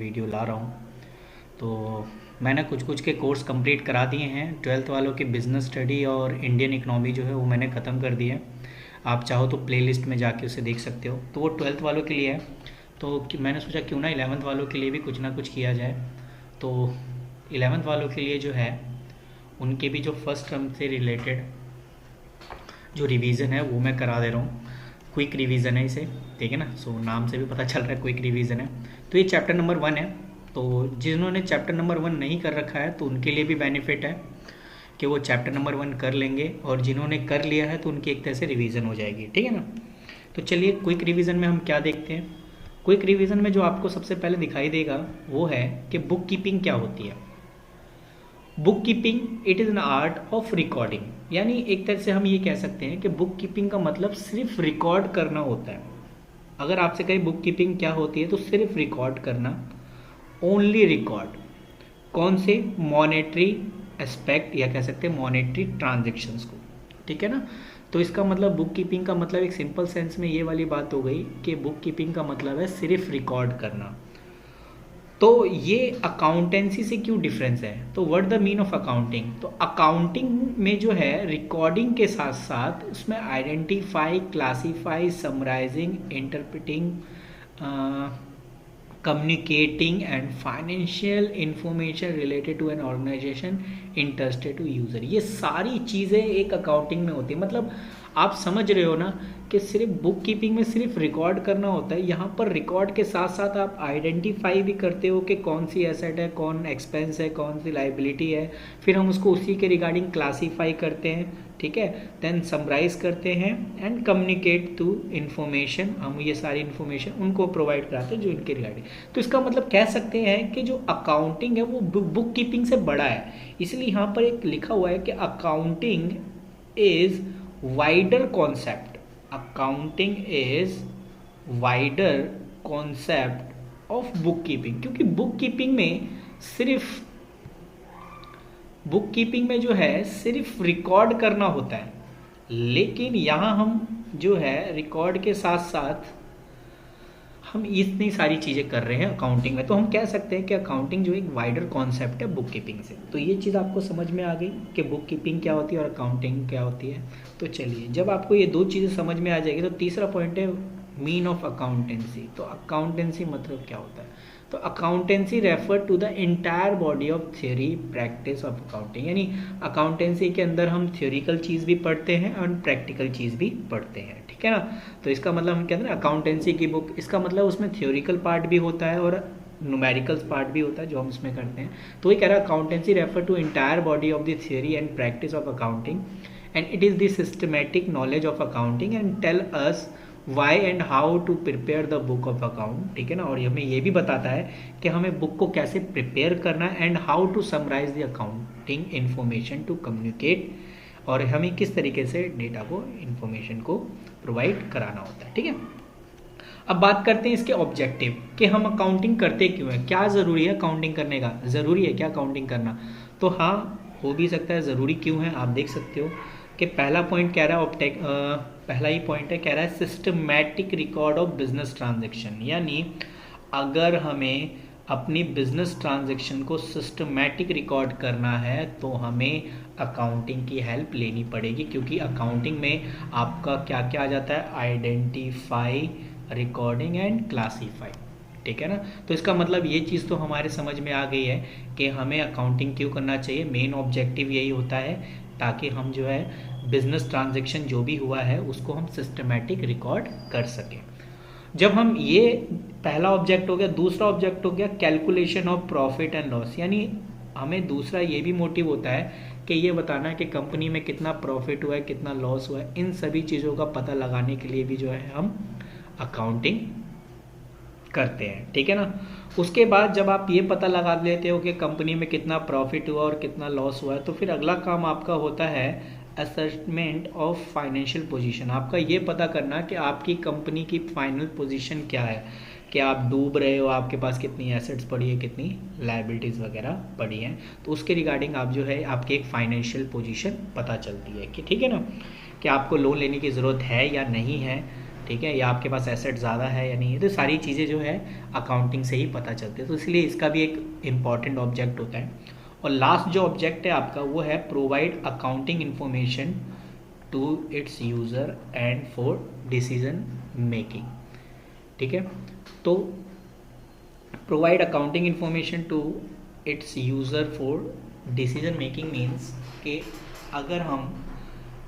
Video ला रहा हूँ। तो मैंने कुछ कुछ के कोर्स कंप्लीट करा दिए हैं। 12th वालों के बिज़नेस स्टडी और इंडियन इकनॉमी जो है वो मैंने ख़त्म कर दिया है। आप चाहो तो प्लेलिस्ट में जाके उसे देख सकते हो। तो वो 12th वालों के लिए है। तो मैंने सोचा क्यों ना 11th वालों के लिए भी कुछ ना कुछ किया जाए। तो 11th वालों के लिए जो है उनके भी जो फर्स्ट टर्म से रिलेटेड जो रिवीजन है वो मैं करा दे रहा हूँ। क्विक रिवीजन है इसे, ठीक है ना। सो नाम से भी पता चल रहा है क्विक रिवीजन है। तो ये चैप्टर नंबर 1 है। तो जिन्होंने चैप्टर नंबर 1 नहीं कर रखा है तो उनके लिए भी बेनिफिट है कि वो चैप्टर नंबर 1 कर लेंगे, और जिन्होंने कर लिया है तो उनकी एक तरह से रिवीजन हो जाएगी, ठीक है ना। तो चलिए क्विक रिवीजन में हम क्या देखते हैं। क्विक रिवीजन में जो आपको सबसे पहले दिखाई देगा वो है कि बुक कीपिंग क्या होती है। Book keeping it is an art of recording, यानी एक तरह से हम ये कह सकते हैं कि बुक कीपिंग का मतलब सिर्फ रिकॉर्ड करना होता है। अगर आपसे कहीं बुक कीपिंग क्या होती है तो सिर्फ रिकॉर्ड करना, ओनली रिकॉर्ड। कौन से? मॉनेटरी एस्पेक्ट या कह सकते हैं मॉनेटरी ट्रांजेक्शन्स को, ठीक है ना। तो इसका मतलब बुक कीपिंग का मतलब एक सिंपल सेंस में ये वाली बात हो गई कि बुक कीपिंग का मतलब है सिर्फ रिकॉर्ड करना। तो ये अकाउंटेंसी से क्यों डिफरेंस है? तो what the mean of accounting? तो अकाउंटिंग में जो है रिकॉर्डिंग के साथ साथ उसमें identify, classify, summarising, interpreting, communicating and financial information related to an organization interested to user, ये सारी चीज़ें एक अकाउंटिंग में होती है। मतलब आप समझ रहे हो ना कि सिर्फ बुक कीपिंग में सिर्फ रिकॉर्ड करना होता है, यहाँ पर रिकॉर्ड के साथ साथ आप आइडेंटिफाई भी करते हो कि कौन सी एसेट है, कौन एक्सपेंस है, कौन सी लाइबिलिटी है, फिर हम उसको उसी के रिगार्डिंग क्लासीफाई करते हैं, ठीक है, देन समराइज करते हैं एंड कम्युनिकेट टू इन्फॉर्मेशन, हम ये सारी इन्फॉर्मेशन उनको प्रोवाइड कराते हैं जो इनके रिगार्डिंग। तो इसका मतलब कह सकते हैं कि जो अकाउंटिंग है वो बुक कीपिंग से बड़ा है। इसलिए यहाँ पर एक लिखा हुआ है कि accounting is wider concept, accounting is wider concept of book keeping, क्योंकि बुक कीपिंग में जो है सिर्फ रिकॉर्ड करना होता है, लेकिन यहाँ हम जो है रिकॉर्ड के साथ साथ हम इतनी सारी चीज़ें कर रहे हैं अकाउंटिंग में। तो हम कह सकते हैं कि अकाउंटिंग जो एक वाइडर कॉन्सेप्ट है बुक कीपिंग से। तो ये चीज़ आपको समझ में आ गई कि बुक कीपिंग क्या होती है और अकाउंटिंग क्या होती है। तो चलिए, जब आपको ये दो चीज़ें समझ में आ जाएगी तो तीसरा पॉइंट है मीन ऑफ अकाउंटेंसी। तो अकाउंटेंसी मतलब क्या होता है? तो accountancy refer to the entire body of theory practice of accounting, यानी अकाउंटेंसी के अंदर हम थ्योरिकल चीज़ भी पढ़ते हैं और प्रैक्टिकल चीज़ भी पढ़ते हैं, ठीक है ना। तो इसका मतलब हम कहते हैं अकाउंटेंसी की बुक, इसका मतलब उसमें थ्योरिकल पार्ट भी होता है और न्यूमेरिकल्स पार्ट भी होता है जो हम इसमें करते हैं। तो ये कह रहा है accountancy refer to entire body of the theory and practice of accounting and it is the systematic knowledge of accounting and tell us why and how to prepare the book of account, ठीक है ना। और हमें ये भी बताता है कि हमें बुक को कैसे प्रिपेयर करना है and how to summarise the accounting information to communicate, और हमें किस तरीके से डेटा को, इंफॉर्मेशन को प्रोवाइड कराना होता है, ठीक है। अब बात करते हैं इसके ऑब्जेक्टिव कि हम अकाउंटिंग करते क्यों है, क्या ज़रूरी है अकाउंटिंग करने का, ज़रूरी है क्या अकाउंटिंग करना? तो हाँ, हो भी सकता है ज़रूरी क्यों है। आप देख सकते हो कि पहला पॉइंट कह रहा है पहला ही पॉइंट है, कह रहा है systematic record of business transaction, यानी अगर हमें अपनी बिजनेस ट्रांजैक्शन को सिस्टमैटिक रिकॉर्ड करना है तो हमें अकाउंटिंग की हेल्प लेनी पड़ेगी, क्योंकि अकाउंटिंग में आपका क्या क्या आ जाता है, आइडेंटिफाई, रिकॉर्डिंग एंड क्लासीफाई, ठीक है ना। तो इसका मतलब ये चीज़ तो हमारे समझ में आ गई है कि हमें अकाउंटिंग क्यों करना चाहिए। मेन ऑब्जेक्टिव यही होता है ताकि हम जो है बिजनेस ट्रांजैक्शन जो भी हुआ है उसको हम सिस्टमैटिक रिकॉर्ड कर सकें। जब हम ये पहला ऑब्जेक्ट हो गया, दूसरा ऑब्जेक्ट हो गया calculation of profit and loss, यानी हमें दूसरा ये भी मोटिव होता है कि ये बताना है कि कंपनी में कितना प्रॉफिट हुआ है, कितना लॉस हुआ है। इन सभी चीज़ों का पता लगाने के लिए भी जो है हम अकाउंटिंग करते हैं, ठीक है ना। उसके बाद जब आप ये पता लगा लेते हो कि कंपनी में कितना प्रॉफिट हुआ और कितना लॉस हुआ है, तो फिर अगला काम आपका होता है असेसमेंट ऑफ फाइनेंशियल पोजीशन। आपका ये पता करना कि आपकी कंपनी की फाइनल पोजीशन क्या है, कि आप डूब रहे हो, आपके पास कितनी एसेट्स पड़ी है, कितनी लायबिलिटीज़ वगैरह पड़ी हैं। तो उसके रिगार्डिंग आप जो है आपकी एक फाइनेंशियल पोजीशन पता चलती है कि ठीक है ना, कि आपको लोन लेने की ज़रूरत है या नहीं है, ठीक है, या आपके पास एसेट ज़्यादा है या नहीं है, तो सारी चीज़ें जो है अकाउंटिंग से ही पता चलती है। तो इसलिए इसका भी एक इम्पॉर्टेंट ऑब्जेक्ट होता है। और लास्ट जो ऑब्जेक्ट है आपका वो है provide accounting information to its user and for decision making. ठीक है, तो provide accounting information to its user for decision making means कि अगर हम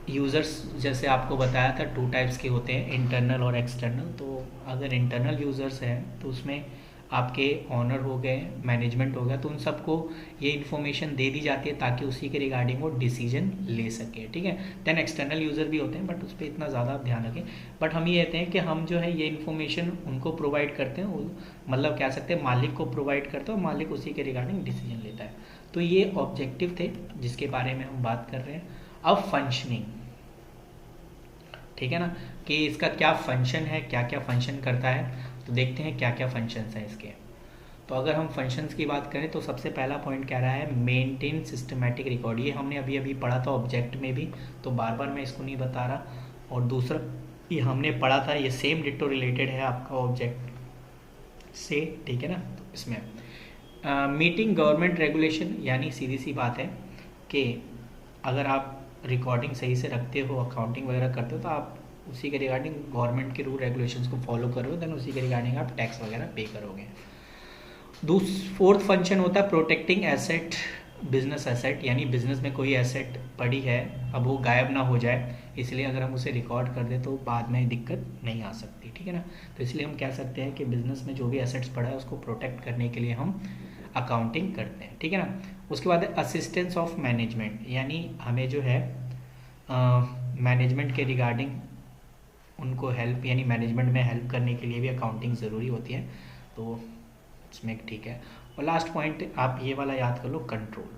यूज़र्स, जैसे आपको बताया था 2 टाइप्स के होते हैं, इंटरनल और एक्सटर्नल। तो अगर इंटरनल यूज़र्स हैं तो उसमें आपके ऑनर हो गए, मैनेजमेंट हो गया, तो उन सबको ये इन्फॉर्मेशन दे दी जाती है ताकि उसी के रिगार्डिंग वो डिसीजन ले सके। ठीक है, देन एक्सटर्नल यूज़र भी होते हैं बट उस पर इतना ज़्यादा ध्यान रखें। बट हम ये कहते हैं कि हम जो है ये इन्फॉर्मेशन उनको प्रोवाइड करते हैं, मतलब कह सकते हैं मालिक को प्रोवाइड करते हैं और मालिक उसी के रिगार्डिंग डिसीजन लेता है। तो ये ऑब्जेक्टिव थे जिसके बारे में हम बात कर रहे हैं। अब फंक्शनिंग, ठीक है ना, कि इसका क्या फंक्शन है, क्या क्या फंक्शन करता है। तो देखते हैं क्या क्या फंक्शंस हैं इसके। तो अगर हम फंक्शंस की बात करें तो सबसे पहला पॉइंट कह रहा है मेंटेन सिस्टमैटिक रिकॉर्ड। ये हमने अभी अभी पढ़ा था ऑब्जेक्ट में भी, तो बार बार मैं इसको नहीं बता रहा। और दूसरा ये हमने पढ़ा था, ये सेम डिटो रिलेटेड है आपका ऑब्जेक्ट से, ठीक है ना। तो इसमें मीटिंग गवर्नमेंट रेगुलेशन, यानी सीधी सी बात है कि अगर आप रिकॉर्डिंग सही से रखते हो, अकाउंटिंग वगैरह करते हो, तो आप उसी के रिगार्डिंग गवर्नमेंट के रूल रेगुलेशंस को फॉलो करोगे, देन उसी के रिगार्डिंग आप टैक्स वगैरह पे करोगे। फोर्थ फंक्शन होता है प्रोटेक्टिंग एसेट, बिजनेस एसेट, यानी बिजनेस में कोई एसेट पड़ी है, अब वो गायब ना हो जाए, इसलिए अगर हम उसे रिकॉर्ड कर दें तो बाद में दिक्कत नहीं आ सकती। ठीक है ना, तो इसलिए हम कह सकते हैं कि बिजनेस में जो भी एसेट्स पड़ा है उसको प्रोटेक्ट करने के लिए हम अकाउंटिंग करते हैं। ठीक है ना। उसके बाद है असिस्टेंस ऑफ मैनेजमेंट, यानी हमें जो है मैनेजमेंट के रिगार्डिंग उनको हेल्प, यानी मैनेजमेंट में हेल्प करने के लिए भी अकाउंटिंग ज़रूरी होती है, तो इसमें ठीक है। और लास्ट पॉइंट आप ये वाला याद कर लो, कंट्रोल।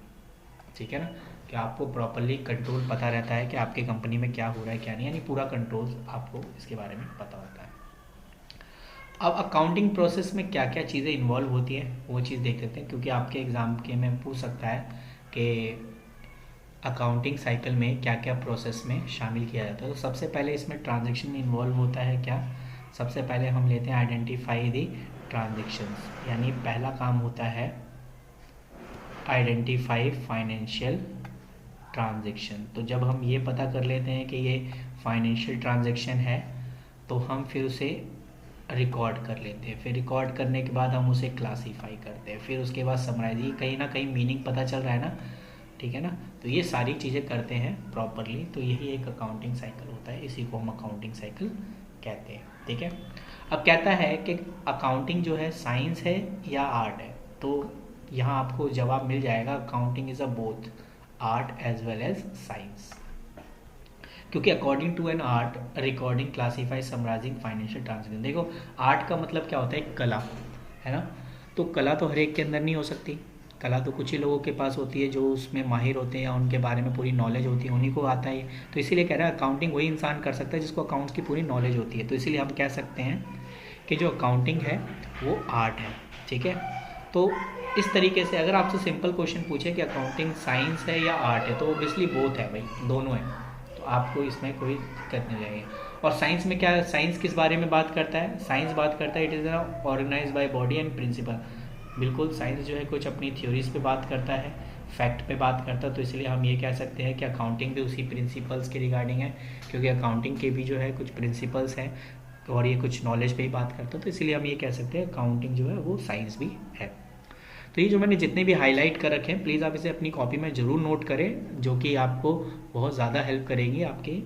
ठीक है ना, कि आपको प्रॉपरली कंट्रोल पता रहता है कि आपके कंपनी में क्या हो रहा है क्या नहीं, यानी पूरा कंट्रोल आपको इसके बारे में पता होता है। अब अकाउंटिंग प्रोसेस में क्या क्या चीज़ें इन्वॉल्व होती हैं वो चीज़ देख लेते हैं, क्योंकि आपके एग्ज़ाम के में पूछ सकता है कि अकाउंटिंग साइकिल में क्या क्या प्रोसेस में शामिल किया जाता है। तो सबसे पहले इसमें ट्रांजैक्शन इन्वॉल्व होता है क्या, सबसे पहले हम लेते हैं आइडेंटिफाई दी ट्रांजैक्शंस, यानी पहला काम होता है आइडेंटिफाई फाइनेंशियल ट्रांजैक्शन। तो जब हम ये पता कर लेते हैं कि ये फाइनेंशियल ट्रांजैक्शन है तो हम फिर उसे रिकॉर्ड कर लेते हैं, फिर रिकॉर्ड करने के बाद हम उसे क्लासीफाई करते हैं, फिर उसके बाद समराइज, ये कहीं ना कहीं मीनिंग पता चल रहा है ना, ठीक है ना। तो ये सारी चीज़ें करते हैं प्रॉपरली, तो यही एक अकाउंटिंग साइकिल होता है, इसी को हम अकाउंटिंग साइकिल कहते हैं। ठीक है, अब कहता है कि अकाउंटिंग जो है साइंस है या आर्ट है, तो यहाँ आपको जवाब मिल जाएगा accounting is a both art as well as science, क्योंकि according to an art recording classify summarising financial transaction. देखो आर्ट का मतलब क्या होता है, कला है ना, तो कला तो हर एक के अंदर नहीं हो सकती, कला तो कुछ ही लोगों के पास होती है जो उसमें माहिर होते हैं या उनके बारे में पूरी नॉलेज होती है, उन्हीं को आता है। तो इसीलिए कह रहा है अकाउंटिंग वही इंसान कर सकता है जिसको अकाउंट्स की पूरी नॉलेज होती है, तो इसीलिए हम कह सकते हैं कि जो अकाउंटिंग है वो आर्ट है। ठीक है, तो इस तरीके से अगर आपसे सिंपल क्वेश्चन पूछे कि अकाउंटिंग साइंस है या आर्ट है, तो ऑब्वियसली बोथ है भाई, दोनों है, तो आपको इसमें कोई दिक्कत नहीं जाएगी। और साइंस में क्या है, साइंस किस बारे में बात करता है, साइंस बात करता है it is organise by body and principle. बिल्कुल साइंस जो है कुछ अपनी थ्योरीज पे बात करता है, फैक्ट पे बात करता है, तो इसलिए हम ये कह सकते हैं कि अकाउंटिंग भी उसी प्रिंसिपल्स के रिगार्डिंग है, क्योंकि अकाउंटिंग के भी जो है कुछ प्रिंसिपल्स हैं और ये कुछ नॉलेज पे ही बात करता है, तो इसलिए हम ये कह सकते हैं अकाउंटिंग जो है वो साइंस भी है। तो ये जो मैंने जितने भी हाईलाइट कर रखे हैं प्लीज़ आप इसे अपनी कॉपी में ज़रूर नोट करें, जो कि आपको बहुत ज़्यादा हेल्प करेगी आपके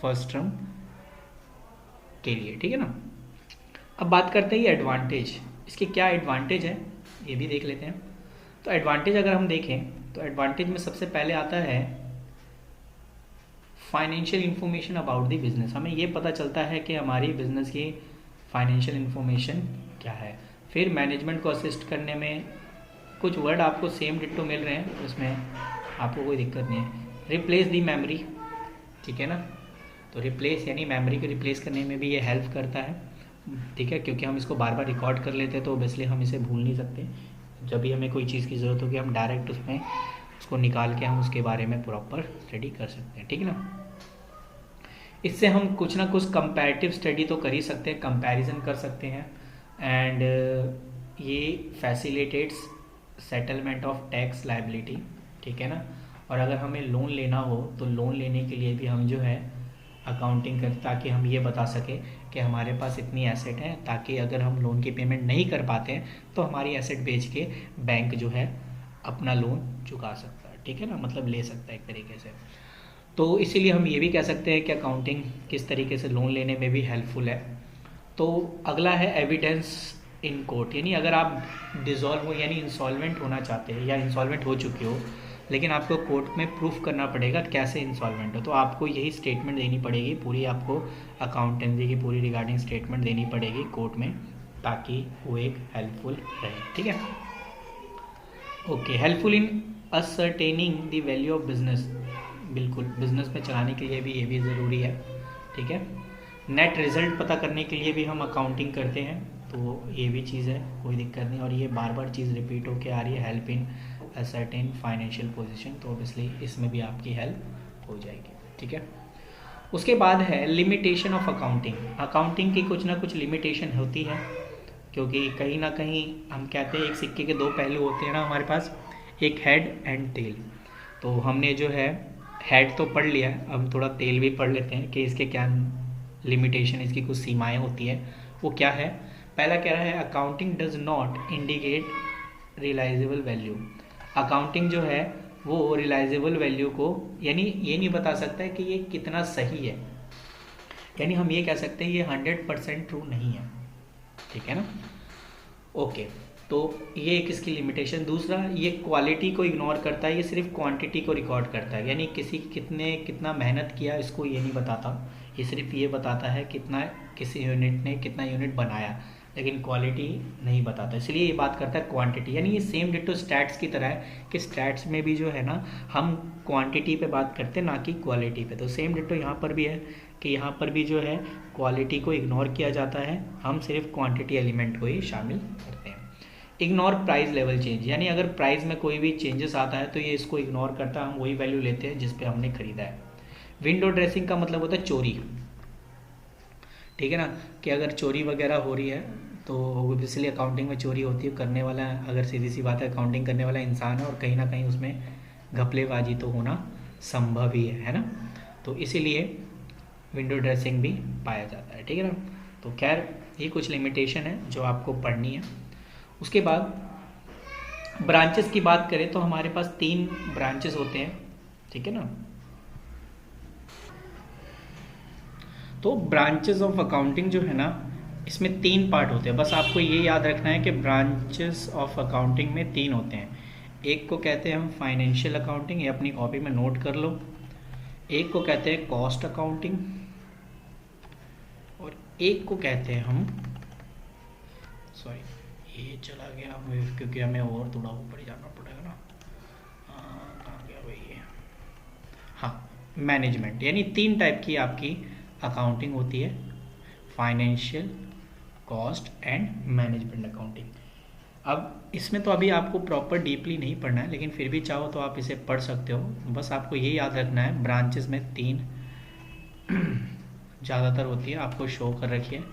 फर्स्ट टर्म के लिए। ठीक है ना। अब बात करते हैं एडवांटेज, इसके क्या एडवांटेज है ये भी देख लेते हैं। तो एडवांटेज अगर हम देखें तो एडवांटेज में सबसे पहले आता है financial information about the business, हमें ये पता चलता है कि हमारी बिजनेस की फाइनेंशियल इंफॉर्मेशन क्या है। फिर मैनेजमेंट को असिस्ट करने में कुछ वर्ड आपको सेम डिट्टो मिल रहे हैं, उसमें आपको कोई दिक्कत नहीं है। रिप्लेस दी मेमोरी, ठीक है ना, तो रिप्लेस यानी मेमोरी को रिप्लेस करने में भी ये हेल्प करता है। ठीक है, क्योंकि हम इसको बार बार रिकॉर्ड कर लेते हैं तो ऑब्वियसली हम इसे भूल नहीं सकते, जब भी हमें कोई चीज़ की ज़रूरत होगी हम डायरेक्ट उसमें उसको निकाल के हम उसके बारे में प्रॉपर स्टडी कर सकते हैं। ठीक है ना। इससे हम कुछ ना कुछ कंपैरेटिव स्टडी तो कर ही सकते हैं, कंपैरिजन कर सकते हैं। एंड ये facilitates settlement of tax liability, ठीक है ना। और अगर हमें लोन लेना हो तो लोन लेने के लिए भी हम जो है अकाउंटिंग कर, ताकि हम ये बता सकें कि हमारे पास इतनी एसेट है, ताकि अगर हम लोन की पेमेंट नहीं कर पाते हैं तो हमारी एसेट बेच के बैंक जो है अपना लोन चुका सकता है, ठीक है ना, मतलब ले सकता है एक तरीके से। तो इसीलिए हम ये भी कह सकते हैं कि अकाउंटिंग किस तरीके से लोन लेने में भी हेल्पफुल है। तो अगला है एविडेंस इन कोर्ट, यानी अगर आप डिसॉल्व हो यानी इंसॉल्वेंट होना चाहते हैं या इंसॉल्वेंट हो चुके हो, लेकिन आपको कोर्ट में प्रूफ करना पड़ेगा कैसे इंसॉल्वेंट हो, तो आपको यही स्टेटमेंट देनी पड़ेगी पूरी, आपको अकाउंटेंसी की पूरी रिगार्डिंग स्टेटमेंट देनी पड़ेगी कोर्ट में, ताकि वो एक हेल्पफुल रहे, ठीक है। Okay, helpful in ascertaining the value of business, बिल्कुल बिजनेस में चलाने के लिए भी ये भी ज़रूरी है, ठीक है। नेट रिजल्ट पता करने के लिए भी हम अकाउंटिंग करते हैं, तो ये भी चीज़ है, कोई दिक्कत नहीं। और ये बार बार चीज़ रिपीट होके आ रही है, help in a certain financial position, तो ऑब्वियसली इसमें भी आपकी हेल्प हो जाएगी, ठीक है। उसके बाद है लिमिटेशन ऑफ अकाउंटिंग। अकाउंटिंग की कुछ ना कुछ लिमिटेशन होती है, क्योंकि कहीं ना कहीं हम कहते हैं एक सिक्के के दो पहलू होते हैं ना हमारे पास, एक हेड एंड टेल। तो हमने जो है हेड तो पढ़ लिया, अब थोड़ा टेल भी पढ़ लेते हैं कि इसके क्या लिमिटेशन, इसकी कुछ सीमाएं होती है, वो क्या है। पहला कह रहा है accounting does not indicate realisable value. Accounting जो है वो रियलाइजेबल वैल्यू को, यानी ये नहीं बता सकता है कि ये कितना सही है, यानी हम ये कह सकते हैं ये 100% ट्रू नहीं है, ठीक है ना। ओके, तो ये एक इसकी लिमिटेशन। दूसरा, ये क्वालिटी को इग्नोर करता है, ये सिर्फ क्वांटिटी को रिकॉर्ड करता है, यानी किसी कितना मेहनत किया इसको ये नहीं बताता, ये सिर्फ ये बताता है कितना किसी यूनिट ने कितना यूनिट बनाया, लेकिन क्वालिटी नहीं बताता, इसलिए ये बात करता है क्वांटिटी। यानी ये सेम डिटो स्टैट्स की तरह है कि स्टैट्स में भी जो है ना हम क्वांटिटी पे बात करते हैं ना कि क्वालिटी पे, तो सेम डिटो यहाँ पर भी है कि यहाँ पर भी जो है क्वालिटी को इग्नोर किया जाता है, हम सिर्फ क्वांटिटी एलिमेंट को ही शामिल करते हैं। इग्नोर प्राइस लेवल चेंज, यानी अगर प्राइस में कोई भी चेंजेस आता है तो ये इसको इग्नोर करता है, हम वही वैल्यू लेते हैं जिस पे हमने खरीदा है। विंडो ड्रेसिंग का मतलब होता है चोरी, ठीक है ना, कि अगर चोरी वगैरह हो रही है तो ऑब्वियसली अकाउंटिंग में चोरी होती है, करने वाला अगर सीधी सी बात है अकाउंटिंग करने वाला इंसान है और कहीं ना कहीं उसमें घपलेबाजी तो होना संभव ही है ना, तो इसीलिए विंडो ड्रेसिंग भी पाया जाता है, ठीक है ना। तो खैर ये कुछ लिमिटेशन है जो आपको पढ़नी है। उसके बाद ब्रांचेस की बात करें तो हमारे पास 3 ब्रांचेस होते हैं, ठीक है ना। तो ब्रांचेस ऑफ अकाउंटिंग जो है ना इसमें 3 पार्ट होते हैं, बस आपको ये याद रखना है कि ब्रांचेस ऑफ अकाउंटिंग में 3 होते हैं। एक को कहते हैं हम फाइनेंशियल अकाउंटिंग, ये अपनी कॉपी में नोट कर लो। एक को कहते हैं कॉस्ट अकाउंटिंग और एक को कहते हैं हम, सॉरी ये चला गया क्योंकि हमें और थोड़ा ऊपर जाना पड़ेगा ना, कहाँ गया भाई ये, हाँ मैनेजमेंट। यानी 3 टाइप की आपकी अकाउंटिंग होती है, financial, cost and management accounting. अब इसमें तो अभी आपको प्रॉपर डीपली नहीं पढ़ना है, लेकिन फिर भी चाहो तो आप इसे पढ़ सकते हो। बस आपको ये याद रखना है ब्रांचेस में 3 ज़्यादातर होती है, आपको शो कर रखी है,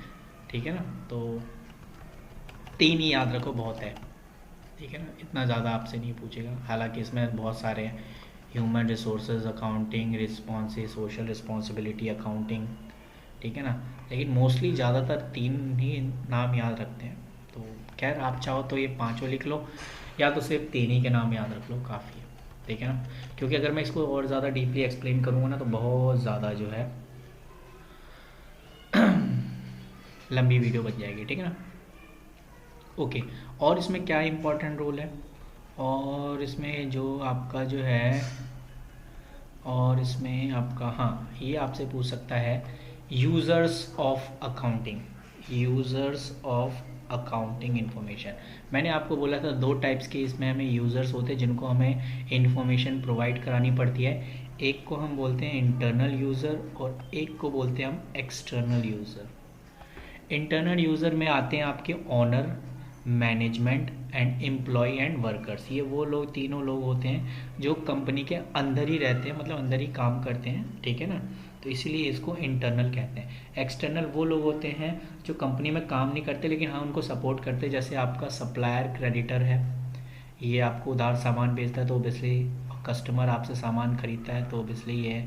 ठीक है ना। तो 3 ही याद रखो, बहुत है, ठीक है ना, इतना ज़्यादा आपसे नहीं पूछेगा। हालांकि इसमें बहुत सारे हैं, human resources accounting, responsive social responsibility accounting, ठीक है ना, लेकिन मोस्टली ज़्यादातर 3 ही नाम याद रखते हैं। तो खैर आप चाहो तो ये 5 लिख लो या तो सिर्फ 3 ही के नाम याद रख लो, काफ़ी है, ठीक है ना। क्योंकि अगर मैं इसको और ज़्यादा डीपली एक्सप्लेन करूँगा ना तो बहुत ज़्यादा जो है लंबी वीडियो बन जाएगी, ठीक है ना। ओके, और इसमें क्या इम्पोर्टेंट रोल है, और इसमें जो आपका जो है, और इसमें आपका, हाँ ये आपसे पूछ सकता है users of accounting, users of accounting information. मैंने आपको बोला था 2 टाइप्स के इसमें हमें यूज़र्स होते हैं जिनको हमें इन्फॉर्मेशन प्रोवाइड करानी पड़ती है। एक को हम बोलते हैं इंटरनल यूज़र और एक को बोलते हैं हम एक्सटर्नल यूज़र। इंटरनल यूज़र में आते हैं आपके owner, management and employ and workers. ये वो लोग, तीनों लोग होते हैं जो कंपनी के अंदर ही रहते हैं, मतलब अंदर ही काम करते हैं, ठीक है ना। तो इसीलिए इसको इंटरनल कहते हैं। एक्सटर्नल वो लोग होते हैं जो कंपनी में काम नहीं करते लेकिन हाँ उनको सपोर्ट करते हैं, जैसे आपका सप्लायर क्रेडिटर है, ये आपको उधार सामान बेचता है तो ओबियसली कस्टमर आपसे सामान खरीदता है तो ओबियसली ये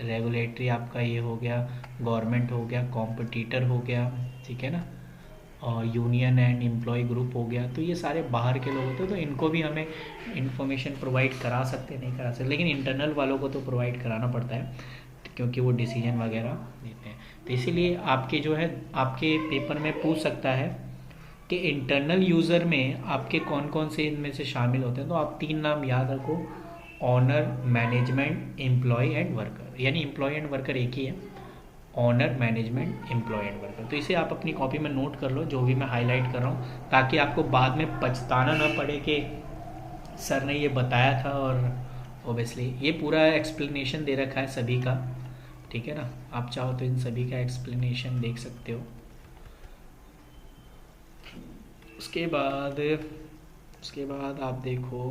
रेगुलेटरी आपका ये हो गया, गवर्नमेंट हो गया, कॉम्पिटिटर हो गया, ठीक है ना, और यूनियन एंड एम्प्लॉय ग्रुप हो गया। तो ये सारे बाहर के लोग होते हैं, तो इनको भी हमें इंफॉर्मेशन प्रोवाइड करा सकते नहीं करा सकते, लेकिन इंटरनल वालों को तो प्रोवाइड कराना पड़ता है क्योंकि वो डिसीजन वगैरह देते हैं। तो इसीलिए आपके जो है आपके पेपर में पूछ सकता है कि इंटरनल यूज़र में आपके कौन कौन से इनमें से शामिल होते हैं। तो आप 3 नाम याद रखो, owner, management, employ and worker. यानी एम्प्लॉय एंड वर्कर एक ही है, owner, management, employ and worker. तो इसे आप अपनी कॉपी में नोट कर लो जो भी मैं हाईलाइट कर रहा हूँ, ताकि आपको बाद में पछताना ना पड़े कि सर ने ये बताया था। और ओबियसली ये पूरा एक्सप्लेनेशन दे रखा है सभी का, ठीक है ना, आप चाहो तो इन सभी का एक्सप्लेनेशन देख सकते हो। उसके बाद आप देखो,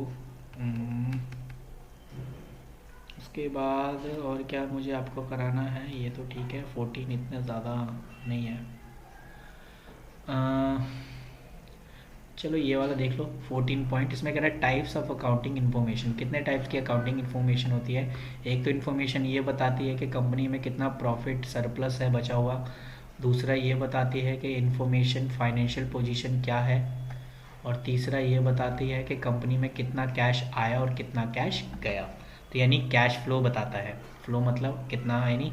उसके बाद और क्या मुझे आपको कराना है, ये तो ठीक है, 14 इतना ज़्यादा नहीं है। चलो ये वाला देख लो, 14 पॉइंट। इसमें कह रहा है टाइप्स ऑफ अकाउंटिंग इन्फॉर्मेशन। कितने टाइप्स की अकाउंटिंग इन्फॉर्मेशन होती है? एक तो इन्फॉर्मेशन ये बताती है कि कंपनी में कितना प्रॉफिट सरप्लस है बचा हुआ। दूसरा ये बताती है कि इन्फॉर्मेशन फाइनेंशियल पोजीशन क्या है। और तीसरा ये बताती है कि कंपनी में कितना कैश आया और कितना कैश गया। तो यानी कैश फ्लो बताता है। फ्लो मतलब कितना, यानी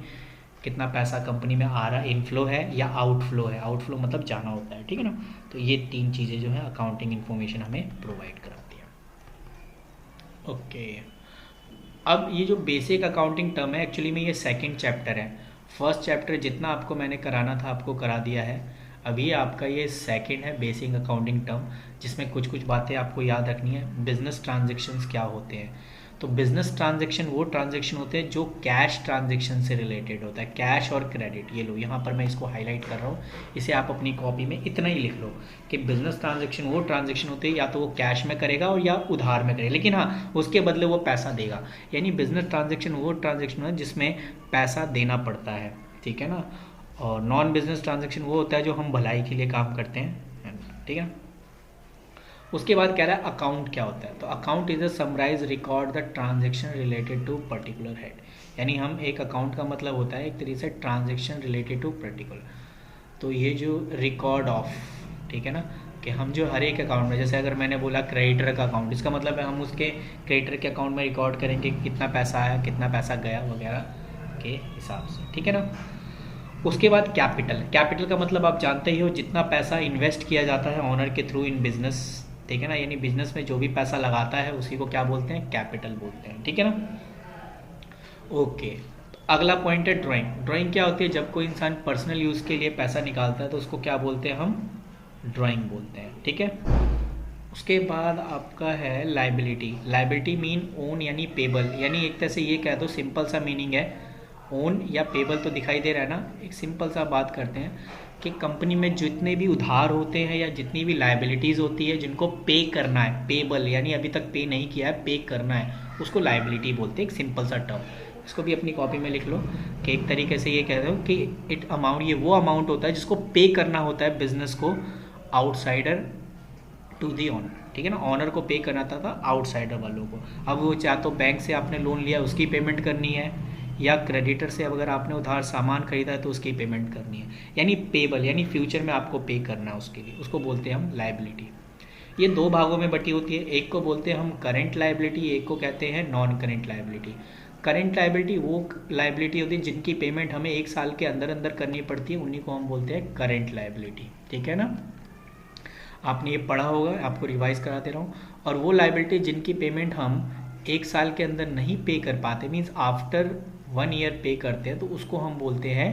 कितना पैसा कंपनी में आ रहा है, इनफ्लो है या आउटफ्लो है। आउटफ्लो मतलब जाना होता है, ठीक है ना। तो ये 3 चीज़ें जो है अकाउंटिंग इन्फॉर्मेशन हमें प्रोवाइड कराती है। ओके, अब ये जो बेसिक अकाउंटिंग टर्म है, एक्चुअली में ये 2nd चैप्टर है। फर्स्ट चैप्टर जितना आपको मैंने कराना था आपको करा दिया है। अभी आपका ये 2nd है, बेसिक अकाउंटिंग टर्म, जिसमें कुछ कुछ बातें आपको याद रखनी है। बिजनेस ट्रांजेक्शन्स क्या होते हैं? तो बिजनेस ट्रांजैक्शन वो ट्रांजैक्शन होते हैं जो कैश ट्रांजैक्शन से रिलेटेड होता है, कैश और क्रेडिट। ये लो यहाँ पर मैं इसको हाईलाइट कर रहा हूँ, इसे आप अपनी कॉपी में इतना ही लिख लो कि बिजनेस ट्रांजैक्शन वो ट्रांजैक्शन होते हैं या तो वो कैश में करेगा और या उधार में करेगा, लेकिन हाँ उसके बदले वो पैसा देगा। यानी बिजनेस ट्रांजैक्शन वो ट्रांजैक्शन है जिसमें पैसा देना पड़ता है, ठीक है ना। और नॉन बिजनेस ट्रांजैक्शन वो होता है जो हम भलाई के लिए काम करते हैं, ठीक है। उसके बाद कह रहा है अकाउंट क्या होता है? तो account is a summarise record the transaction related to particular head. यानी हम एक अकाउंट का मतलब होता है एक तरीके से ट्रांजैक्शन रिलेटेड टू पर्टिकुलर। तो ये जो रिकॉर्ड ऑफ, ठीक है ना, कि हम जो हर एक अकाउंट में, जैसे अगर मैंने बोला क्रेडिटर का अकाउंट, इसका मतलब है हम उसके क्रेडिटर के अकाउंट में रिकॉर्ड करेंगे कितना पैसा आया कितना पैसा गया वगैरह के हिसाब से, ठीक है ना। उसके बाद कैपिटल। कैपिटल का मतलब आप जानते ही हो, जितना पैसा इन्वेस्ट किया जाता है ऑनर के थ्रू इन बिजनेस, ठीक है ना। यानी बिजनेस में जो भी पैसा लगाता है उसी को क्या बोलते हैं? कैपिटल बोलते हैं, ठीक है ना। ओके, अगला पॉइंट है ड्राइंग। ड्राइंग क्या होती है? जब कोई इंसान पर्सनल यूज़ के लिए पैसा निकालता है तो उसको क्या बोलते हैं? हम ड्राइंग बोलते हैं, ठीक है। उसके बाद आपका है लाइबिलिटी। लाइबिलिटी मीन ओन यानी पेबल, यानी एक तरह से ये कह दो, सिंपल सा मीनिंग है, ओन या पेबल तो दिखाई दे रहा है ना। एक सिंपल सा बात करते हैं कि कंपनी में जितने भी उधार होते हैं या जितनी भी लाइबिलिटीज़ होती है जिनको पे करना है, पेबल यानी अभी तक पे नहीं किया है, पे करना है, उसको लाइबिलिटी बोलते हैं। एक सिंपल सा टर्म, इसको भी अपनी कॉपी में लिख लो कि एक तरीके से ये कह रहे हो कि इट अमाउंट, ये वो अमाउंट होता है जिसको पे करना होता है बिजनेस को आउटसाइडर टू दी ऑनर, ठीक है ना। ऑनर को पे करना था आउटसाइडर वालों को। अब वो चाहे तो बैंक से आपने लोन लिया उसकी पेमेंट करनी है, या क्रेडिटर से अगर आपने उधार सामान खरीदा है तो उसकी पेमेंट करनी है। यानी पेबल यानी फ्यूचर में आपको पे करना है उसके लिए, उसको बोलते हैं हम लाइबिलिटी। ये 2 भागों में बटी होती है, एक को बोलते हैं हम करेंट लाइबिलिटी, एक को कहते हैं non current liability. Current liability वो लाइबिलिटी होती है जिनकी पेमेंट हमें 1 साल के अंदर अंदर करनी पड़ती है, उन्हीं को हम बोलते हैं करेंट लाइबिलिटी, ठीक है ना। आपने ये पढ़ा होगा, आपको रिवाइज करा दे रहा हूँ। और वो लाइबिलिटी जिनकी पेमेंट हम 1 साल के अंदर नहीं पे कर पाते, मीन्स आफ्टर 1 ईयर पे करते हैं, तो उसको हम बोलते हैं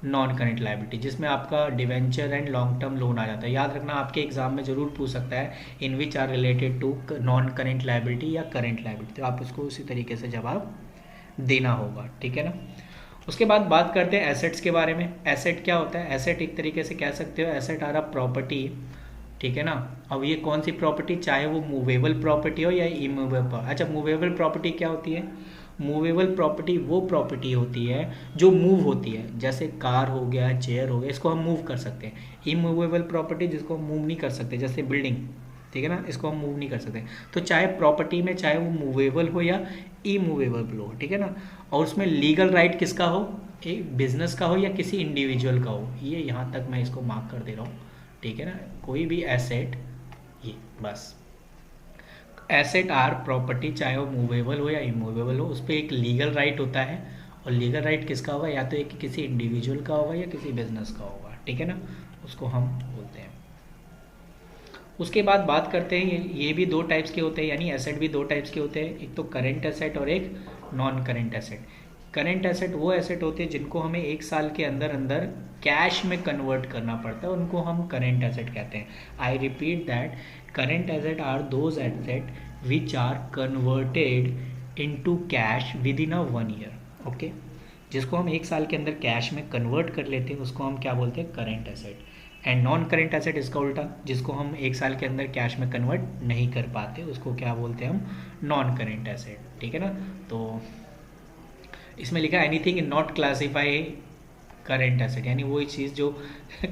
नॉन करेंट लाइबिलिटी, जिसमें आपका debenture and long term loan आ जाता है। याद रखना, आपके एग्जाम में जरूर पूछ सकता है in which are related to non current liability या करेंट लाइबिलिटी, तो आप उसको उसी तरीके से जवाब देना होगा, ठीक है ना। उसके बाद बात करते हैं एसेट्स के बारे में। एसेट क्या होता है? एसेट एक तरीके से कह सकते हो एसेट आर अ प्रॉपर्टी, ठीक है ना। अब ये कौन सी प्रॉपर्टी, चाहे वो मूवेबल प्रॉपर्टी हो या इमूवेबल। अच्छा, मूवेबल प्रॉपर्टी क्या होती है? मूवेबल प्रॉपर्टी वो प्रॉपर्टी होती है जो मूव होती है, जैसे कार हो गया, चेयर हो गया, इसको हम मूव कर सकते हैं। इमूवेबल प्रॉपर्टी जिसको हम मूव नहीं कर सकते, जैसे बिल्डिंग, ठीक है ना, इसको हम मूव नहीं कर सकते। तो चाहे प्रॉपर्टी में चाहे वो मूवेबल हो या इमूवेबल हो, ठीक है ना, और उसमें लीगल राइट किसका हो, एक बिजनेस का हो या किसी इंडिविजुअल का हो, ये यहाँ तक मैं इसको मार्क कर दे रहा हूँ, ठीक है ना। कोई भी एसेट, ये बस एसेट आर प्रॉपर्टी, चाहे वो मूवेबल हो या इमूवेबल हो, उस पर एक लीगल राइट होता है। और लीगल राइट किसका होगा, या तो एक किसी इंडिविजुअल का होगा या किसी बिजनेस का होगा, ठीक है ना, उसको हम बोलते हैं। उसके बाद बात करते हैं, ये भी दो टाइप्स के होते हैं, यानी एसेट भी दो टाइप्स के होते हैं, एक तो करेंट एसेट और एक non current asset. Current asset वो एसेट होते हैं जिनको हमें एक साल के अंदर अंदर कैश में कन्वर्ट करना पड़ता है, उनको हम करेंट एसेट कहते हैं। I repeat that, current asset are those asset which are converted into cash with in a 1 year. Okay, जिसको हम एक साल के अंदर कैश में कन्वर्ट कर लेते हैं उसको हम क्या बोलते हैं, current asset. And non current asset इसका उल्टा, जिसको हम एक साल के अंदर कैश में कन्वर्ट नहीं कर पाते उसको क्या बोलते हैं हम, नॉन करेंट एसेट, ठीक है ना। तो इसमें लिखा anything not classify current asset, यानी वही चीज़ जो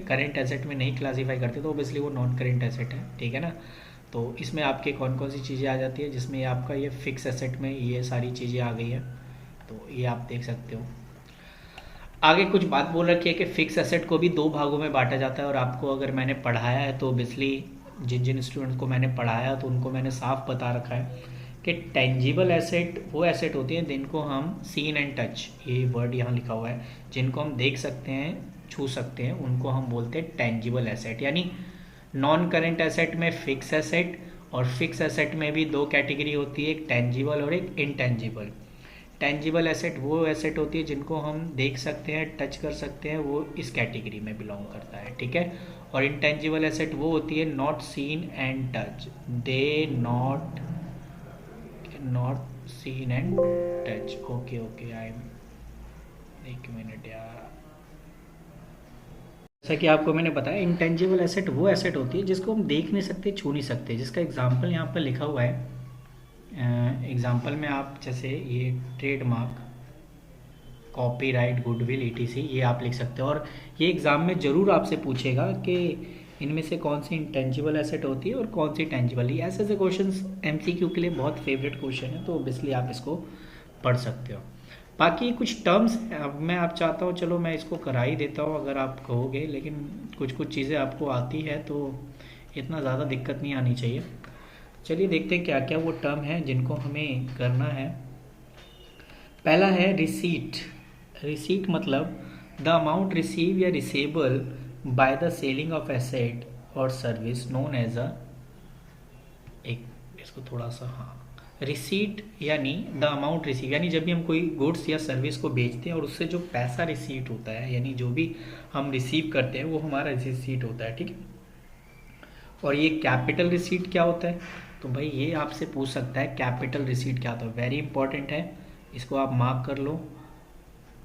करेंट एसेट में नहीं क्लासीफाई करते तो ऑब्वियसली वो नॉन करेंट एसेट है, ठीक है ना। तो इसमें आपके कौन कौन सी चीज़ें आ जाती है, जिसमें आपका ये फिक्स एसेट में ये सारी चीज़ें आ गई है, तो ये आप देख सकते हो। आगे कुछ बात बोल रखी है कि फिक्स एसेट को भी दो भागों में बांटा जाता है, और आपको अगर मैंने पढ़ाया है तो ऑब्वियसली जिन जिन स्टूडेंट्स को मैंने पढ़ाया तो उनको मैंने साफ बता रखा है कि टेंजिबल एसेट वो एसेट होती हैं जिनको हम सीन एंड टच, ये वर्ड यहाँ लिखा हुआ है, जिनको हम देख सकते हैं, छू सकते हैं, उनको हम बोलते हैं टेंजिबल एसेट। यानी नॉन करेंट एसेट में फिक्स एसेट, और फिक्स एसेट में भी दो कैटेगरी होती है, एक टेंजिबल और एक इनटेंजिबल। टेंजिबल एसेट वो एसेट होती है जिनको हम देख सकते हैं, टच कर सकते हैं, वो इस कैटेगरी में बिलोंग करता है, ठीक है। और इनटेंजिबल एसेट वो होती है not seen and touch, they not seen and touch. Okay okay, I am, एक मिनट यार, जैसा कि आपको मैंने बताया इंटेंजिबल एसेट वो एसेट होती है जिसको हम देख नहीं सकते, छू नहीं सकते, जिसका एग्जाम्पल यहाँ पर लिखा हुआ है। एग्जाम्पल में आप जैसे ये ट्रेडमार्क, कॉपीराइट, गुडविल, ईटीसी, ये आप लिख सकते हो। और ये एग्ज़ाम में ज़रूर आपसे पूछेगा कि इनमें से कौन सी इंटेंजिबल एसेट होती है और कौन सी टेंजिबल। ये ऐसे ऐसे क्वेश्चंस एमसीक्यू के लिए बहुत फेवरेट क्वेश्चन है, तो ऑब्वियसली आप इसको पढ़ सकते हो। बाकी कुछ टर्म्स अब मैं आप चाहता हूँ, चलो मैं इसको करा ही देता हूँ अगर आप कहोगे, लेकिन कुछ कुछ चीज़ें आपको आती है तो इतना ज़्यादा दिक्कत नहीं आनी चाहिए। चलिए देखते हैं क्या क्या वो टर्म है जिनको हमें करना है। पहला है रिसीट। रिसीट मतलब द अमाउंट रिसीव या receivable by the selling of asset और सर्विस नोन एज अ, एक इसको थोड़ा सा, हाँ, रिसीट यानी द अमाउंट रिसीव, यानी जब भी हम कोई गुड्स या सर्विस को बेचते हैं और उससे जो पैसा रिसीट होता है, यानी जो भी हम रिसीव करते हैं वो हमारा रिसीट होता है, ठीक है। और ये कैपिटल रिसीट क्या होता है, तो भाई ये आपसे पूछ सकता है कैपिटल रिसीट क्या होता है, वेरी इंपॉर्टेंट है, इसको आप मार्क कर लो।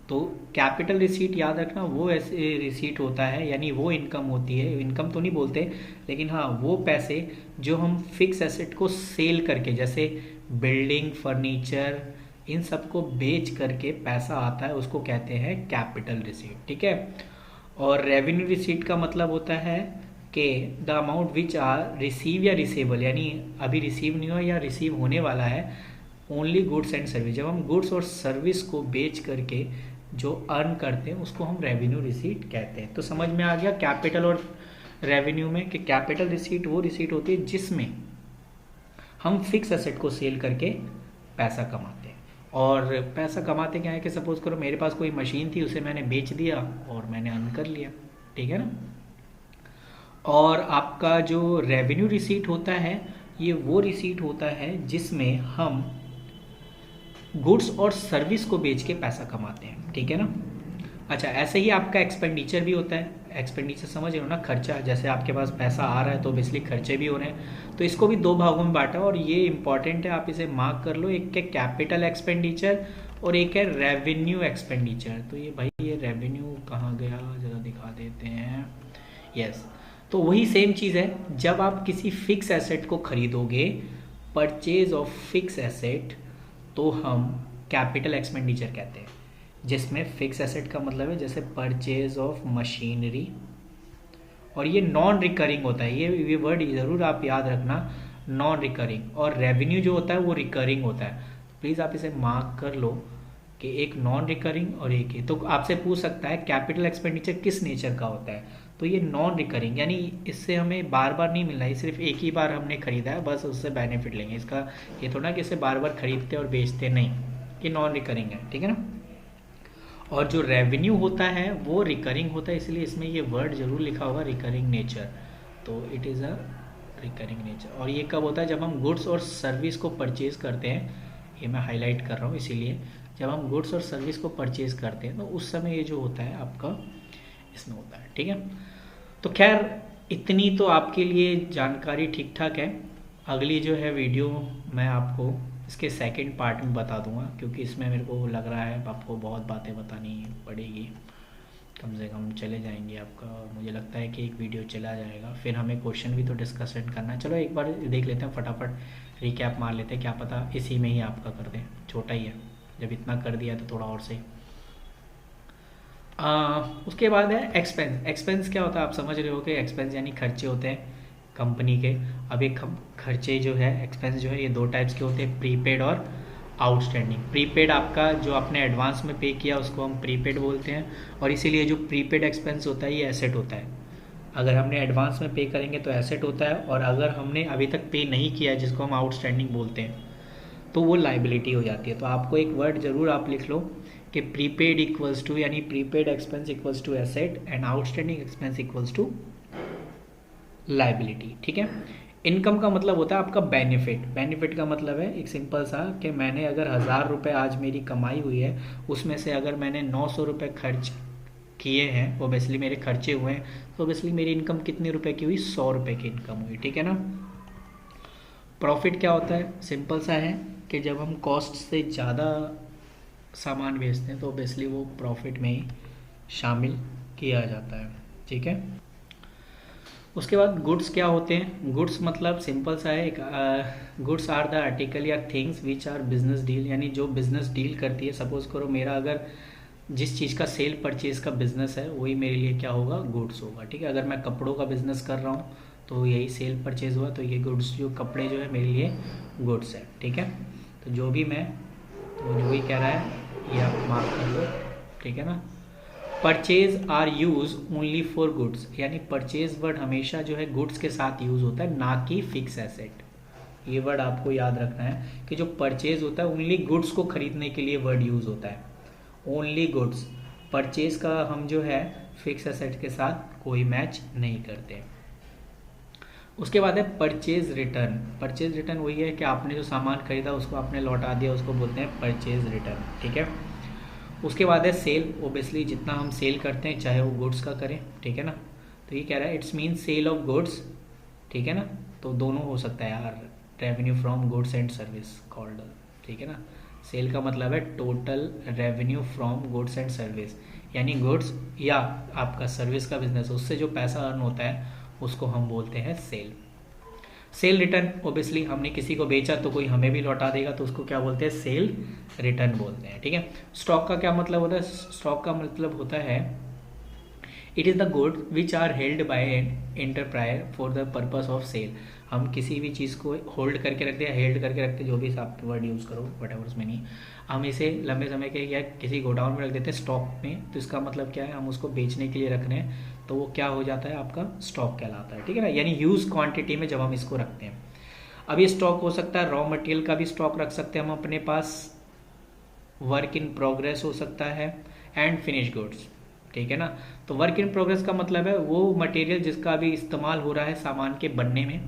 तो कैपिटल रिसीट याद रखना वो ऐसे रिसीट होता है, यानी वो इनकम होती है, इनकम तो नहीं बोलते लेकिन हाँ वो पैसे जो हम फिक्स एसेट को सेल करके, जैसे बिल्डिंग, फर्नीचर, इन सबको बेच करके पैसा आता है, उसको कहते हैं कैपिटल रिसीट, ठीक है। और रेवेन्यू रिसीट का मतलब होता है कि the amount which are receive या रिसेबल, यानी अभी रिसीव नहीं हुआ या रिसीव होने वाला है, ओनली गुड्स एंड सर्विस, जब हम गुड्स और सर्विस को बेच करके जो अर्न करते हैं उसको हम रेवेन्यू रिसीट कहते हैं। तो समझ में आ गया कैपिटल और रेवेन्यू में कि कैपिटल रिसीट वो रिसीट होती है जिसमें हम फिक्स एसेट को सेल करके पैसा कमाते हैं। और पैसा कमाते क्या है कि सपोज करो मेरे पास कोई मशीन थी, उसे मैंने बेच दिया और मैंने अर्न कर लिया, ठीक है ना। और आपका जो रेवेन्यू रिसीट होता है ये वो रिसीट होता है जिसमें हम गुड्स और सर्विस को बेच के पैसा कमाते हैं, ठीक है ना। अच्छा, ऐसे ही आपका एक्सपेंडिचर भी होता है। एक्सपेंडिचर समझ रहे हो ना, खर्चा, जैसे आपके पास पैसा आ रहा है तो ऑब्वियसली खर्चे भी हो रहे हैं, तो इसको भी दो भागों में बांटा और ये इंपॉर्टेंट है, आप इसे मार्क कर लो। एक है कैपिटल एक्सपेंडिचर और एक है रेवेन्यू एक्सपेंडिचर। तो ये भाई ये रेवेन्यू कहाँ गया, ज़रा दिखा देते हैं, यस। तो वही सेम चीज़ है, जब आप किसी फिक्स एसेट को खरीदोगे, परचेज ऑफ फिक्स एसेट, तो हम कैपिटल एक्सपेंडिचर कहते हैं, जिसमें फिक्स एसेट का मतलब है जैसे परचेज ऑफ मशीनरी, और ये नॉन रिकरिंग होता है, ये वर्ड ज़रूर आप याद रखना, नॉन रिकरिंग। और रेवेन्यू जो होता है वो रिकरिंग होता है। प्लीज़ आप इसे मार्क कर लो कि एक नॉन रिकरिंग और एक ही। तो आपसे पूछ सकता है कैपिटल एक्सपेंडिचर किस नेचर का होता है, तो ये नॉन रिकरिंग, यानी इससे हमें बार बार नहीं मिलना है, सिर्फ एक ही बार हमने खरीदा है, बस उससे बेनिफिट लेंगे इसका। ये थोड़ा कि इसे बार बार खरीदते और बेचते नहीं, ये नॉन रिकरिंग है, ठीक है ना। और जो रेवेन्यू होता है वो रिकरिंग होता है, इसलिए इसमें ये वर्ड जरूर लिखा होगा रिकरिंग नेचर, तो it is a recurring nature. और ये कब होता है, जब हम गुड्स और सर्विस को परचेज करते हैं, ये मैं हाईलाइट कर रहा हूँ इसीलिए, जब हम गुड्स और सर्विस को परचेज करते हैं तो उस समय ये जो होता है आपका इसमें होता है, ठीक है। तो खैर इतनी तो आपके लिए जानकारी ठीक ठाक है। अगली जो है वीडियो मैं आपको इसके सेकंड पार्ट में बता दूंगा, क्योंकि इसमें मेरे को लग रहा है आपको बहुत बातें बतानी पड़ेगी, कम से कम चले जाएंगे आपका, मुझे लगता है कि एक वीडियो चला जाएगा, फिर हमें क्वेश्चन भी तो डिस्कशन करना है। चलो एक बार देख लेते हैं, फटाफट रिकैप मार लेते हैं, क्या पता इसी में ही आपका कर दें, छोटा ही है, जब इतना कर दिया तो थोड़ा और सही। उसके बाद है एक्सपेंस। एक्सपेंस क्या होता है आप समझ रहे हो कि एक्सपेंस यानी खर्चे होते हैं कंपनी के। अब एक खर्चे जो है एक्सपेंस जो है ये दो टाइप्स के होते हैं, प्रीपेड और आउटस्टैंडिंग। प्रीपेड आपका जो आपने एडवांस में पे किया उसको हम प्रीपेड बोलते हैं, और इसीलिए जो प्रीपेड एक्सपेंस होता है ये एसेट होता है। अगर हमने एडवांस में पे करेंगे तो एसेट होता है, और अगर हमने अभी तक पे नहीं किया है जिसको हम आउटस्टैंडिंग बोलते हैं तो वो लाइबिलिटी हो जाती है। तो आपको एक वर्ड जरूर आप लिख लो कि प्रीपेड इक्वल्स टू, यानी prepaid expense equals to asset and outstanding expense equals to liability, ठीक है। इनकम का मतलब होता है आपका बेनिफिट। बेनिफिट का मतलब है एक सिंपल सा कि मैंने अगर 1000 रुपये आज मेरी कमाई हुई है, उसमें से अगर मैंने 900 रुपये खर्च किए हैं, ओबियसली मेरे खर्चे हुए हैं, तो ओबियसली मेरी इनकम कितने रुपए की हुई, 100 रुपये की इनकम हुई, ठीक है ना। प्रॉफिट क्या होता है, सिंपल सा है कि जब हम कॉस्ट से ज़्यादा सामान बेचते हैं तो ओबियसली वो प्रॉफिट में ही शामिल किया जाता है, ठीक है। उसके बाद गुड्स क्या होते हैं, गुड्स मतलब सिंपल सा है, गुड्स आर द आर्टिकल या things which are business deal, यानी जो बिजनेस डील करती है। सपोज करो मेरा अगर जिस चीज़ का सेल परचेज का बिजनेस है वही मेरे लिए क्या होगा, गुड्स होगा, ठीक है। अगर मैं कपड़ों का बिजनेस कर रहा हूँ तो यही सेल परचेज हुआ, तो ये गुड्स जो कपड़े जो है मेरे लिए गुड्स है, ठीक है। तो जो भी मैं तो जो भी कह रहा है ये आप मार्क कर लो, ठीक है ना। Purchase are use only for goods, यानी परचेज वर्ड हमेशा जो है गुड्स के साथ यूज होता है, ना कि फिक्स एसेट। ये वर्ड आपको याद रखना है कि जो परचेज होता है ओनली गुड्स को खरीदने के लिए वर्ड यूज होता है, ओनली गुड्स। परचेज का हम जो है फिक्स एसेट के साथ कोई मैच नहीं करते। उसके बाद है परचेज रिटर्न। परचेज रिटर्न वही है कि आपने जो सामान खरीदा उसको आपने लौटा दिया, उसको बोलते हैं परचेज रिटर्न, ठीक है। उसके बाद है सेल। ओबियसली जितना हम सेल करते हैं चाहे वो गुड्स का करें, ठीक है ना। तो ये कह रहा है it's mean sale of goods, ठीक है ना। तो दोनों हो सकता है यार, revenue from goods and service called, ठीक है ना। सेल का मतलब है total revenue from goods and service, यानी गुड्स या आपका सर्विस का बिजनेस, उससे जो पैसा अर्न होता है उसको हम बोलते हैं सेल। सेल रिटर्न, ओबियसली हमने किसी को बेचा तो कोई हमें भी लौटा देगा, तो उसको क्या बोलते हैं, सेल रिटर्न बोलते हैं, ठीक है। स्टॉक का क्या मतलब होता है, स्टॉक का मतलब होता है it is the good which are held by enterprise for the purpose of sale. हम किसी भी चीज़ को होल्ड करके रखते हैं, हेल्ड करके रखते हैं, जो भी आप वर्ड यूज़ करो वट एवर उसमें नहीं, हम इसे लंबे समय के या किसी गोडाउन में रख देते हैं स्टॉक में, तो इसका मतलब क्या है, हम उसको बेचने के लिए रख रहे हैं, तो वो क्या हो जाता है, आपका स्टॉक कहलाता है, ठीक है ना। यानी ह्यूज क्वांटिटी में जब हम इसको रखते हैं। अब ये स्टॉक हो सकता है रॉ मटेरियल का भी स्टॉक रख सकते हैं हम अपने पास, वर्क इन प्रोग्रेस हो सकता है, एंड फिनिश गुड्स, ठीक है ना। तो वर्क इन प्रोग्रेस का मतलब है वो मटेरियल जिसका अभी इस्तेमाल हो रहा है सामान के बनने में,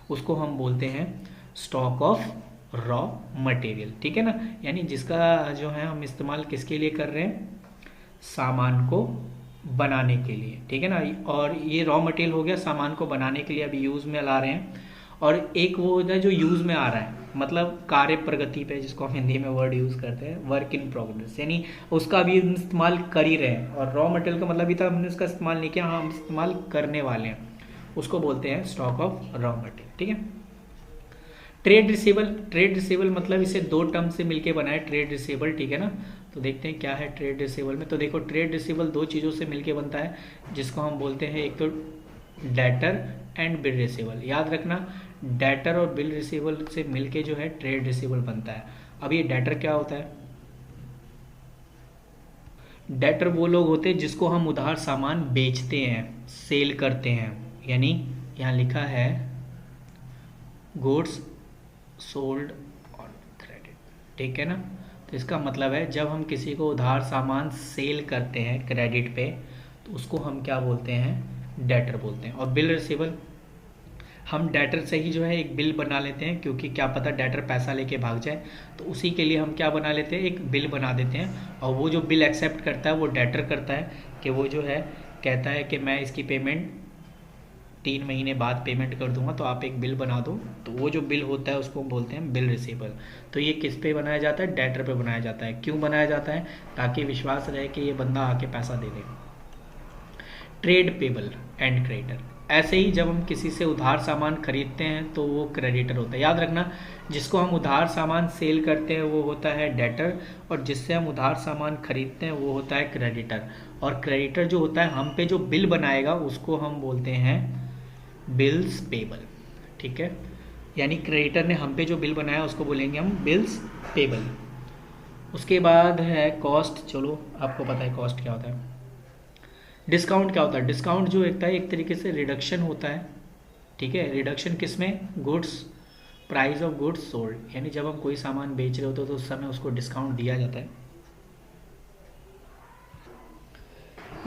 उसको हम बोलते हैं स्टॉक ऑफ रॉ मटेरियल, ठीक है ना। यानी जिसका जो है हम इस्तेमाल किसके लिए कर रहे हैं, सामान को बनाने के लिए, ठीक है ना। और ये रॉ मटेरियल हो गया सामान को बनाने के लिए अभी यूज़ में ला रहे हैं, और एक वो होता है जो यूज़ में आ रहा है, मतलब कार्य प्रगति पे, जिसको हम हिंदी में वर्ड यूज़ करते हैं वर्क इन प्रोग्रेस, यानी उसका अभी इस्तेमाल कर ही रहे हैं। और रॉ मटेरियल का मतलब भी था हमने उसका इस्तेमाल नहीं किया, हम इस्तेमाल करने वाले हैं, उसको बोलते हैं स्टॉक ऑफ रॉ मटेरियल, ठीक है। ट्रेड रिसीवेबल मतलब इसे दो टर्म से मिलके बना है ट्रेड रिसीवेबल, ठीक है ना। तो देखते हैं क्या है ट्रेड रिसीवेबल में। तो देखो ट्रेड रिसीवेबल दो चीज़ों से मिलके बनता है, जिसको हम बोलते हैं एक तो डेटर एंड बिल रिसीवेबल। याद रखना, डेटर और बिल रिसीवेबल से मिलके जो है ट्रेड रिसीवेबल बनता है। अब ये डेटर क्या होता है? डेटर वो लोग होते हैं जिसको हम उधार सामान बेचते हैं, सेल करते हैं, यानी यहाँ लिखा है गुड्स सोल्ड ऑन क्रेडिट, ठीक है ना। तो इसका मतलब है जब हम किसी को उधार सामान सेल करते हैं क्रेडिट पे, तो उसको हम क्या बोलते हैं? डेटर बोलते हैं। और बिल रिसीवेबल, हम डेटर से ही जो है एक बिल बना लेते हैं, क्योंकि क्या पता डेटर पैसा लेके भाग जाए, तो उसी के लिए हम क्या बना लेते हैं? एक बिल बना देते हैं। और वो जो बिल एक्सेप्ट करता है वो डेटर करता है कि वो जो है कहता है कि मैं इसकी पेमेंट 3 महीने बाद पेमेंट कर दूंगा, तो आप एक बिल बना दो। तो वो जो बिल होता है उसको हम बोलते हैं बिल रिसीवेबल। तो ये किस पे बनाया जाता है? डेटर पे बनाया जाता है। क्यों बनाया जाता है? ताकि विश्वास रहे कि ये बंदा आके पैसा दे देगा। ट्रेड पेबल एंड क्रेडिटर, ऐसे ही जब हम किसी से उधार सामान खरीदते हैं तो वो क्रेडिटर होता है। याद रखना, जिसको हम उधार सामान सेल करते हैं वो होता है डेटर, और जिससे हम उधार सामान खरीदते हैं वो होता है क्रेडिटर। और क्रेडिटर जो होता है हम पे जो बिल बनाएगा उसको हम बोलते हैं बिल्स पेबल, ठीक है। यानी क्रेडिटर ने हम पे जो बिल बनाया उसको बोलेंगे हम बिल्स पेबल। उसके बाद है कॉस्ट। चलो आपको पता है कॉस्ट क्या होता है। डिस्काउंट क्या होता है? डिस्काउंट जो होता है एक तरीके से रिडक्शन होता है, ठीक है। रिडक्शन किस में? Goods, price of goods sold, यानी जब हम कोई सामान बेच रहे होते हैं तो उस समय उसको डिस्काउंट दिया जाता है।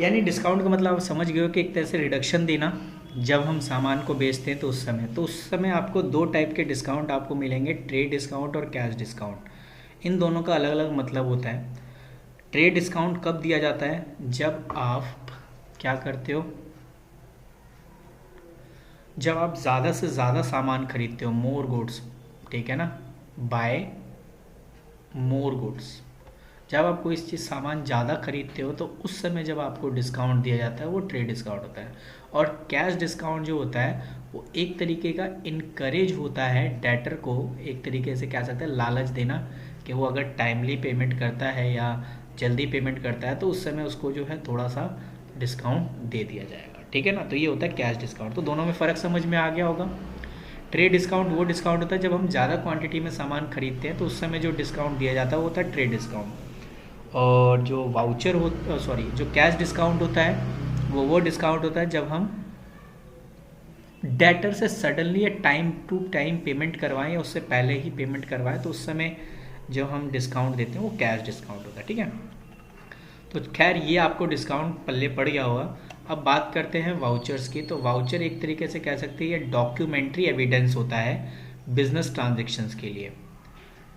यानी डिस्काउंट का मतलब आप समझ गए हो कि एक तरह से रिडक्शन देना जब हम सामान को बेचते हैं तो उस समय आपको दो टाइप के डिस्काउंट आपको मिलेंगे, ट्रेड डिस्काउंट और कैश डिस्काउंट। इन दोनों का अलग अलग मतलब होता है। ट्रेड डिस्काउंट कब दिया जाता है? जब आप क्या करते हो? जब आप ज़्यादा से ज़्यादा सामान खरीदते हो, मोर गुड्स, ठीक है ना, बाय मोर गुड्स। जब आप कोई चीज़ सामान ज़्यादा खरीदते हो तो उस समय जब आपको डिस्काउंट दिया जाता है वो ट्रेड डिस्काउंट होता है। और कैश डिस्काउंट जो होता है वो एक तरीके का इनकरेज होता है डेटर को, एक तरीके से कह सकते हैं लालच देना, कि वो अगर टाइमली पेमेंट करता है या जल्दी पेमेंट करता है तो उस समय उसको जो है थोड़ा सा डिस्काउंट दे दिया जाएगा, ठीक है ना। तो ये होता है कैश डिस्काउंट। तो दोनों में फ़र्क समझ में आ गया होगा। ट्रेड डिस्काउंट वो डिस्काउंट होता है जब हम ज़्यादा क्वांटिटी में सामान खरीदते हैं तो उस समय जो डिस्काउंट दिया जाता है वो होता है ट्रेड डिस्काउंट। और जो वाउचर हो सॉरी जो कैश डिस्काउंट होता है वो डिस्काउंट होता है जब हम डेटर से सडनली या टाइम टू टाइम पेमेंट करवाएं या उससे पहले ही पेमेंट करवाएं, तो उस समय जो हम डिस्काउंट देते हैं वो कैश डिस्काउंट होता है, ठीक है। तो खैर ये आपको डिस्काउंट पल्ले पड़ गया होगा। अब बात करते हैं वाउचर्स की। तो वाउचर एक तरीके से कह सकते हैं ये डॉक्यूमेंट्री एविडेंस होता है बिजनेस ट्रांजेक्शन्स के लिए,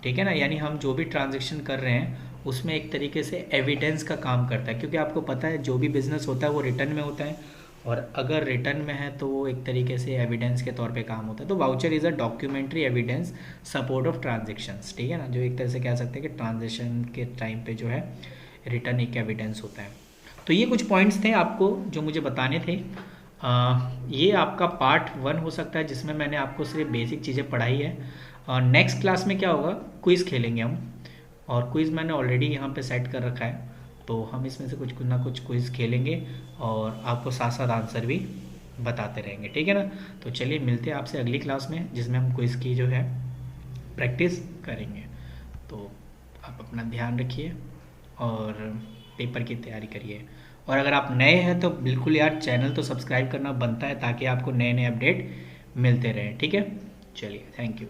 ठीक है ना। यानी हम जो भी ट्रांजेक्शन कर रहे हैं उसमें एक तरीके से एविडेंस का काम करता है, क्योंकि आपको पता है जो भी बिजनेस होता है वो रिटर्न में होता है, और अगर रिटर्न में है तो वो एक तरीके से एविडेंस के तौर पे काम होता है। तो voucher is a documentary evidence support of transactions, ठीक है ना, जो एक तरह से कह सकते हैं कि ट्रांजेक्शन के टाइम पे जो है रिटर्न एक एविडेंस होता है। तो ये कुछ पॉइंट्स थे आपको जो मुझे बताने थे। ये आपका पार्ट 1 हो सकता है जिसमें मैंने आपको सिर्फ बेसिक चीज़ें पढ़ाई है। नेक्स्ट क्लास में क्या होगा, क्विज़ खेलेंगे हम, और क्विज़ मैंने ऑलरेडी यहाँ पे सेट कर रखा है, तो हम इसमें से कुछ ना कुछ क्विज़ खेलेंगे और आपको साथ साथ आंसर भी बताते रहेंगे, ठीक है ना। तो चलिए मिलते हैं आपसे अगली क्लास में जिसमें हम क्विज़ की जो है प्रैक्टिस करेंगे। तो आप अपना ध्यान रखिए और पेपर की तैयारी करिए। और अगर आप नए हैं तो बिल्कुल यार चैनल तो सब्सक्राइब करना बनता है ताकि आपको नए नए अपडेट मिलते रहें, ठीक है। चलिए, थैंक यू।